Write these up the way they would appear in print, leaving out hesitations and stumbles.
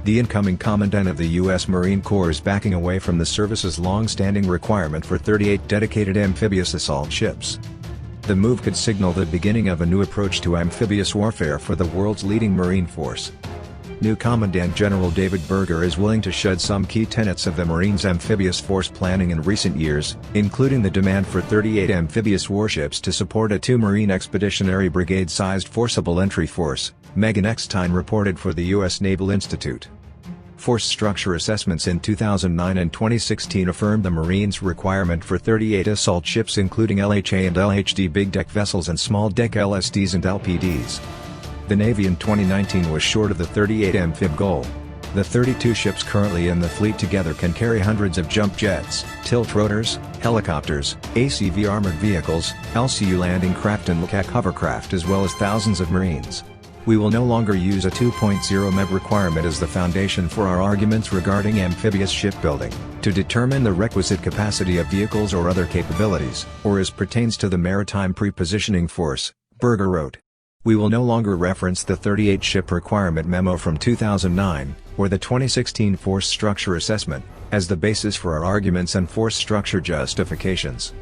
The incoming commandant of the U.S. Marine Corps is backing away from the service's long-standing requirement for 38 dedicated amphibious assault ships. The move could signal the beginning of a new approach to amphibious warfare for the world's leading Marine force. New Commandant General David Berger is willing to shed some key tenets of the Marines' amphibious force planning in recent years, including the demand for 38 amphibious warships to support a 2 Marine Expeditionary Brigade-sized forcible entry force, Megan Eckstein reported for the U.S. Naval Institute. Force structure assessments in 2009 and 2016 affirmed the Marines' requirement for 38 assault ships including LHA and LHD big deck vessels and small deck LSDs and LPDs. The Navy in 2019 was short of the 38 amphib goal. The 32 ships currently in the fleet together can carry hundreds of jump jets, tilt rotors, helicopters, ACV armored vehicles, LCU landing craft and LCAC hovercraft as well as thousands of Marines. We will no longer use a 2.0 MEB requirement as the foundation for our arguments regarding amphibious shipbuilding, to determine the requisite capacity of vehicles or other capabilities, or as pertains to the maritime pre-positioning force, Berger wrote. We will no longer reference the 38-ship requirement memo from 2009, or the 2016 Force Structure Assessment, as the basis for our arguments and force structure justifications.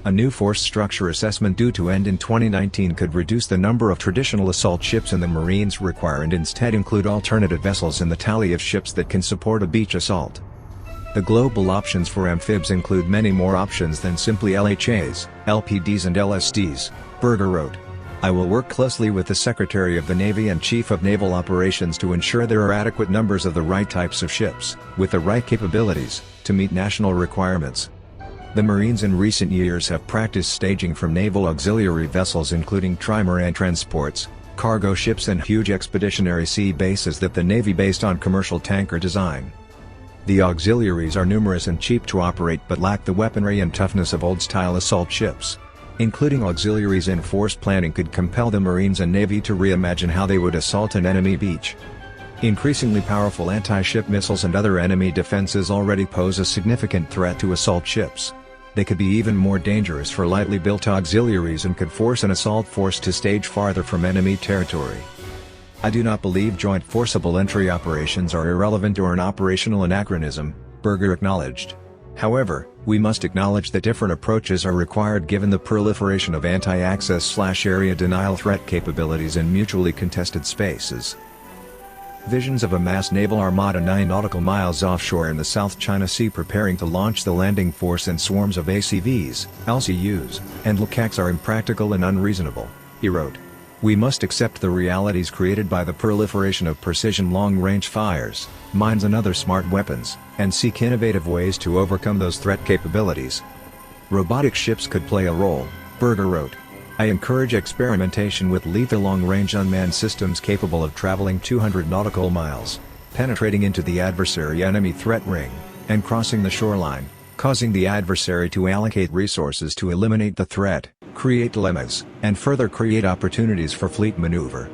A new force structure assessment due to end in 2019 could reduce the number of traditional assault ships in the Marines require and instead include alternative vessels in the tally of ships that can support a beach assault. The global options for amphibs include many more options than simply LHAs, LPDs and LSDs, Berger wrote. I will work closely with the Secretary of the Navy and Chief of Naval Operations to ensure there are adequate numbers of the right types of ships, with the right capabilities, to meet national requirements. The Marines in recent years have practiced staging from naval auxiliary vessels including trimaran transports, cargo ships and huge expeditionary sea bases that the Navy based on commercial tanker design. The auxiliaries are numerous and cheap to operate but lack the weaponry and toughness of old-style assault ships. Including auxiliaries in force planning could compel the Marines and Navy to reimagine how they would assault an enemy beach. Increasingly powerful anti-ship missiles and other enemy defenses already pose a significant threat to assault ships. They could be even more dangerous for lightly built auxiliaries and could force an assault force to stage farther from enemy territory. I do not believe joint forcible entry operations are irrelevant or an operational anachronism, Berger acknowledged. However, we must acknowledge that different approaches are required given the proliferation of anti-access/area denial threat capabilities in mutually contested spaces. Visions of a mass naval armada 9 nautical miles offshore in the South China Sea preparing to launch the landing force and swarms of ACVs, LCUs, and LCACs are impractical and unreasonable, he wrote. We must accept the realities created by the proliferation of precision long-range fires, mines and other smart weapons, and seek innovative ways to overcome those threat capabilities. Robotic ships could play a role, Berger wrote. I encourage experimentation with lethal long-range unmanned systems capable of traveling 200 nautical miles, penetrating into the adversary enemy threat ring, and crossing the shoreline, causing the adversary to allocate resources to eliminate the threat, create dilemmas, and further create opportunities for fleet maneuver.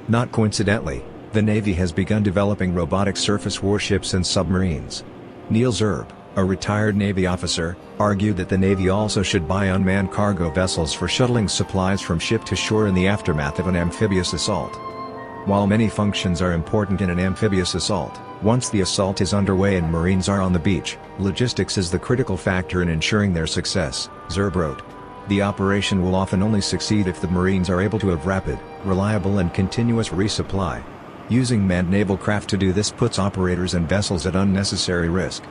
Not coincidentally, the Navy has begun developing robotic surface warships and submarines. Neil Zerb, a retired Navy officer, argued that the Navy also should buy unmanned cargo vessels for shuttling supplies from ship to shore in the aftermath of an amphibious assault. While many functions are important in an amphibious assault, once the assault is underway and Marines are on the beach, logistics is the critical factor in ensuring their success, Zerb wrote. The operation will often only succeed if the Marines are able to have rapid, reliable and continuous resupply. Using manned naval craft to do this puts operators and vessels at unnecessary risk.